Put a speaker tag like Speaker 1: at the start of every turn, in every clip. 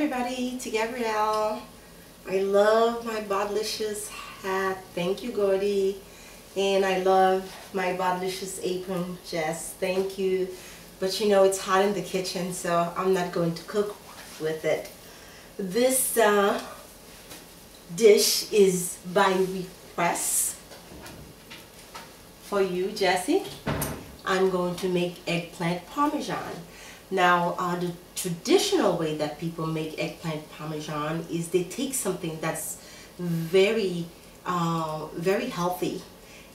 Speaker 1: everybody, to Gabrielle. I love my Bodlicious hat. Thank you, Gordy. And I love my Bodlicious apron, Jess. Thank you. But you know, it's hot in the kitchen, so I'm not going to cook with it. This dish is by request for you, Jessie. I'm going to make eggplant parmesan. Now, the traditional way that people make eggplant parmesan is they take something that's very healthy,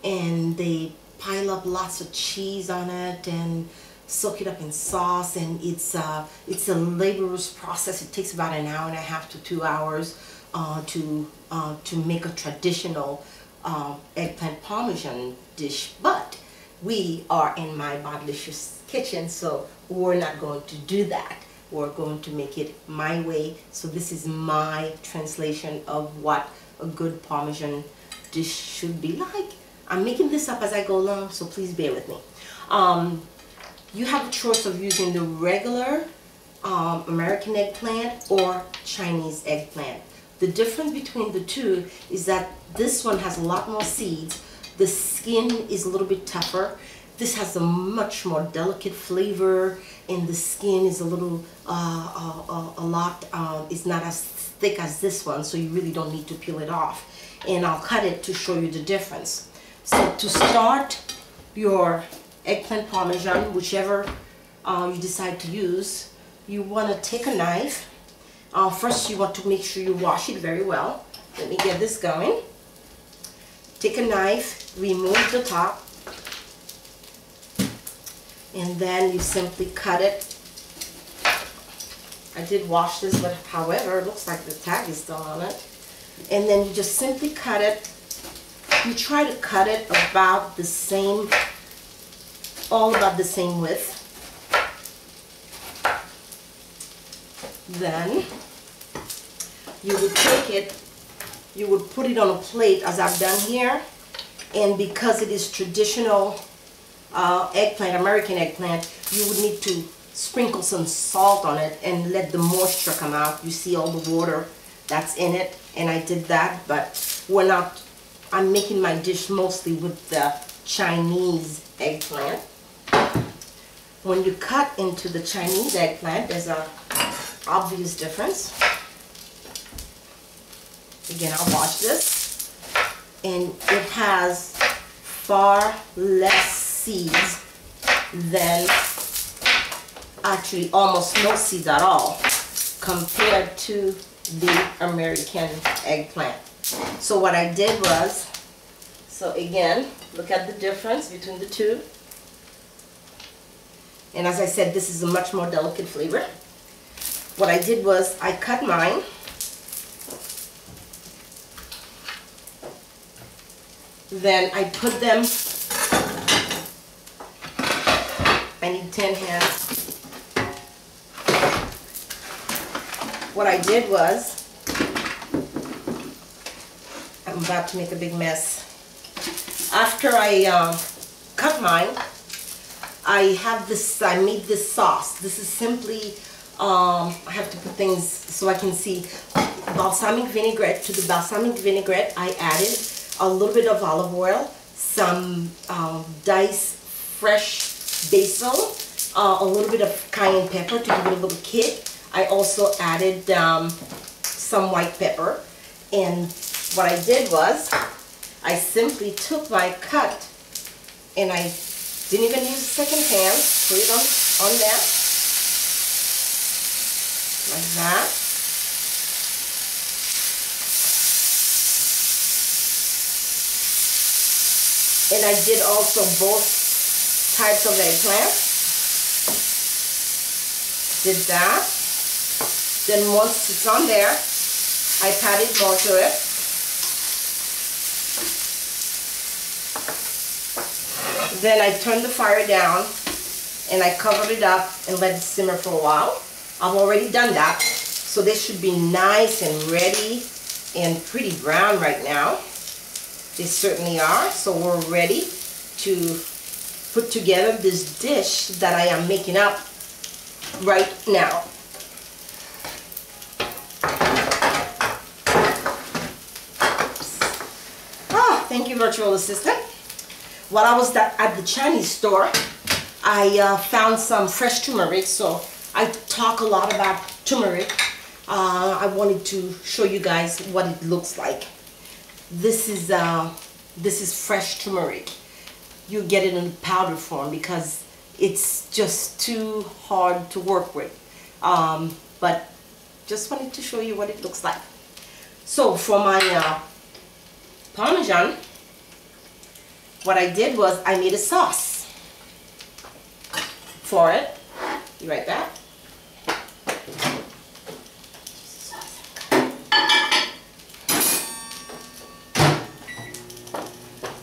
Speaker 1: and they pile up lots of cheese on it and soak it up in sauce, and it's a laborious process. It takes about an hour and a half to 2 hours to make a traditional eggplant parmesan dish. But we are in my Bodlicious kitchen, so we're not going to do that. We're going to make it my way. So this is my translation of what a good Parmesan dish should be like. I'm making this up as I go along, so please bear with me. You have a choice of using the regular American eggplant or Chinese eggplant. The difference between the two is that this one has a lot more seeds. The skin is a little bit tougher. This has a much more delicate flavor, and the skin is a little, it's not as thick as this one, so you really don't need to peel it off. And I'll cut it to show you the difference. So to start your eggplant parmesan, whichever you decide to use, you want to take a knife. First you want to make sure you wash it very well. Let me get this going. Take a knife, remove the top, and then you simply cut it. I did wash this, but however, it looks like the tag is still on it. And then you just simply cut it. You try to cut it about the same, all about the same width. Then you would take it, you would put it on a plate as I've done here, and because it is traditional eggplant, American eggplant, you would need to sprinkle some salt on it and let the moisture come out. You see all the water that's in it, and I did that, but we're not, I'm making my dish mostly with the Chinese eggplant. When you cut into the Chinese eggplant, there's a obvious difference. Again, I'll wash this, and it has far less seeds than, actually almost no seeds at all, compared to the American eggplant. So what I did was, so again, look at the difference between the two. And as I said, this is a much more delicate flavor. What I did was I cut mine. Then I put them, I need 10 hands. What I did was, I'm about to make a big mess. After I cut mine, I have this, I made this sauce. This is simply, I have to put things so I can see. Balsamic vinaigrette. To the balsamic vinaigrette, I added a little bit of olive oil, some diced fresh basil, a little bit of cayenne pepper to give it a little kick. I also added some white pepper, and what I did was I simply took my cut, and I didn't even use a second hand, put it on there, like that. And I did also both types of eggplant. Did that. Then once it's on there, I added more to it. Then I turned the fire down and I covered it up and let it simmer for a while. I've already done that. So they should be nice and ready and pretty brown right now. They certainly are. So we're ready to put together this dish that I am making up right now. virtual assistant. While I was at the Chinese store, I found some fresh turmeric, so I talk a lot about turmeric. I wanted to show you guys what it looks like. This is fresh turmeric. You get it in powder form because it's just too hard to work with. But just wanted to show you what it looks like. So for my Parmesan, what I did was I made a sauce for it. Be right back.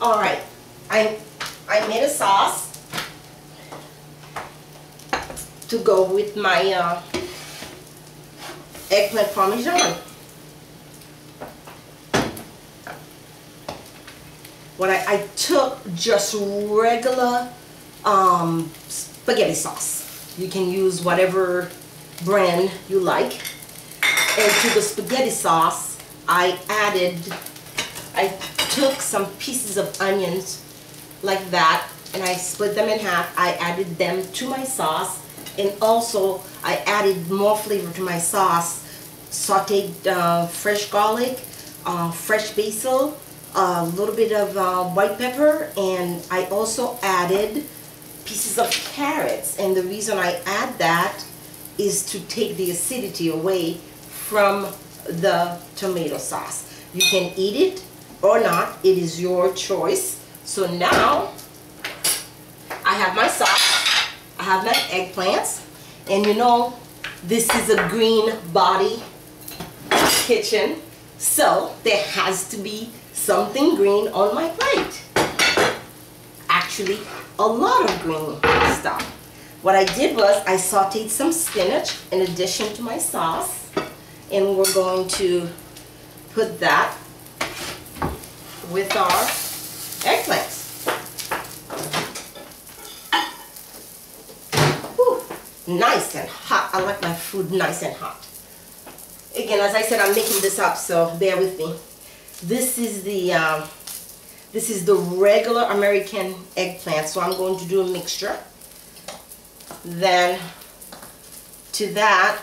Speaker 1: All right, I made a sauce to go with my eggplant parmesan. What I took just regular spaghetti sauce. You can use whatever brand you like. And to the spaghetti sauce, I took some pieces of onions like that, and I split them in half. I added them to my sauce, and also I added more flavor to my sauce. Sauteed fresh garlic, fresh basil, a little bit of white pepper, and I also added pieces of carrots. And the reason I add that is to take the acidity away from the tomato sauce. You can eat it or not, it is your choice. So now I have my sauce, I have my eggplants, and you know this is a green body kitchen, so there has to be something green on my plate. Actually, a lot of green stuff. What I did was I sauteed some spinach in addition to my sauce, and we're going to put that with our eggplants. Whew, nice and hot. I like my food nice and hot. Again, as I said, I'm making this up, so bear with me. This is the regular American eggplant, so I'm going to do a mixture. Then to that,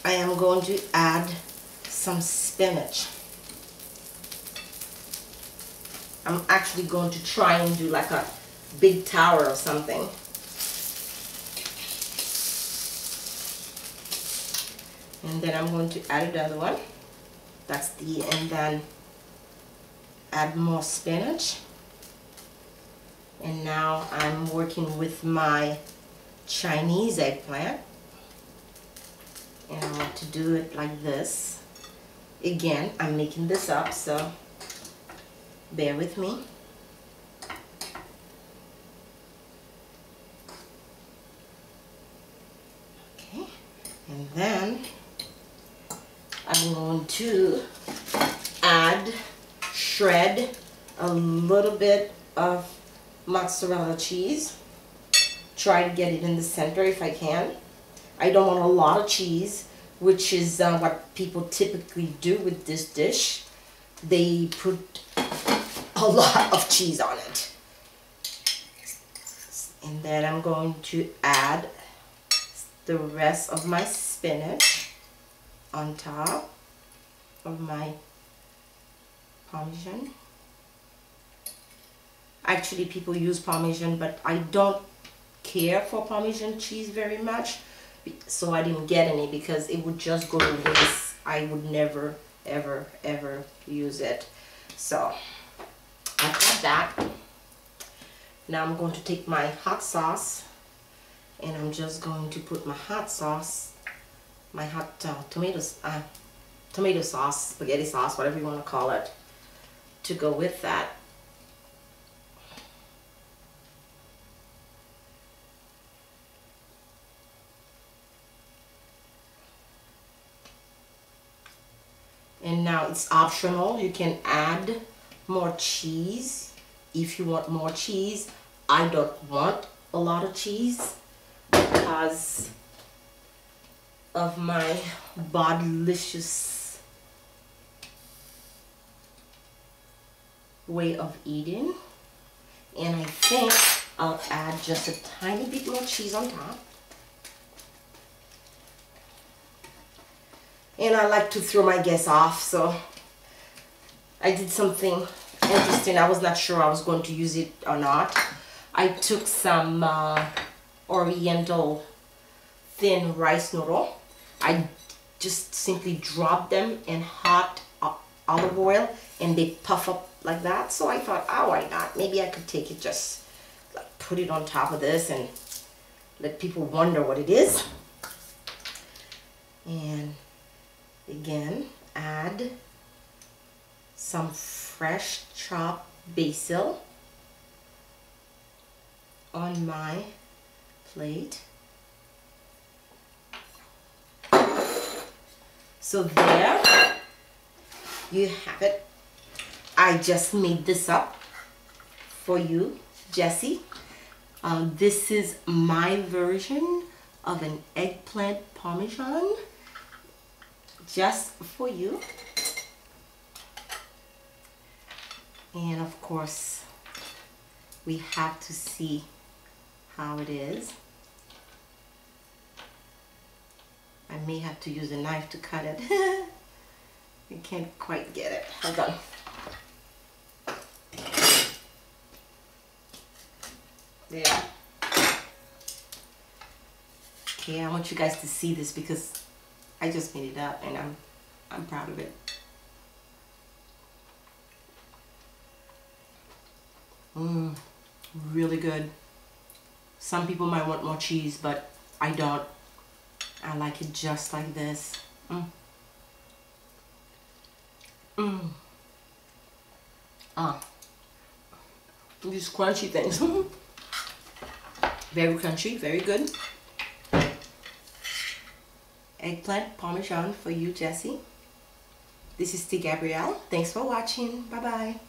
Speaker 1: I am going to add some spinach. I'm actually going to try and do like a big tower or something. And then I'm going to add another one. And then add more spinach. And now I'm working with my Chinese eggplant. And I want to do it like this. Again, I'm making this up, so bear with me. Okay, and then I'm going to shred a little bit of mozzarella cheese. Try to get it in the center if I can. I don't want a lot of cheese, which is what people typically do with this dish. They put a lot of cheese on it. And then I'm going to add the rest of my spinach on top of my Parmesan. Actually, people use Parmesan, but I don't care for Parmesan cheese very much, so I didn't get any because it would just go to waste. I would never, ever, ever use it. So I got that. Now I'm going to take my hot sauce, and I'm just going to put my hot sauce, my hot tomato sauce, spaghetti sauce, whatever you want to call it, to go with that. And now it's optional. You can add more cheese if you want more cheese. I don't want a lot of cheese because of my bodylicious way of eating. And I think I'll add just a tiny bit more cheese on top. And I like to throw my guests off, so I did something interesting. I was not sure I was going to use it or not. I took some oriental thin rice noodle. I just simply dropped them in hot olive oil and they puff up like that. So I thought, oh, why not? Maybe I could take it, just like put it on top of this and let people wonder what it is. And again, add some fresh chopped basil on my plate. So there you have it. I just made this up for you, Jessie. This is my version of an eggplant parmesan, just for you. And of course, we have to see how it is. I may have to use a knife to cut it. I can't quite get it. Hold on. There. Okay, I want you guys to see this because I just made it up and I'm proud of it. Really good. Some people might want more cheese, but I don't. I like it just like this. These crunchy things. Very crunchy, very good. Eggplant parmesan for you, Jessie. This is T. Gabrielle. Thanks for watching. Bye-bye.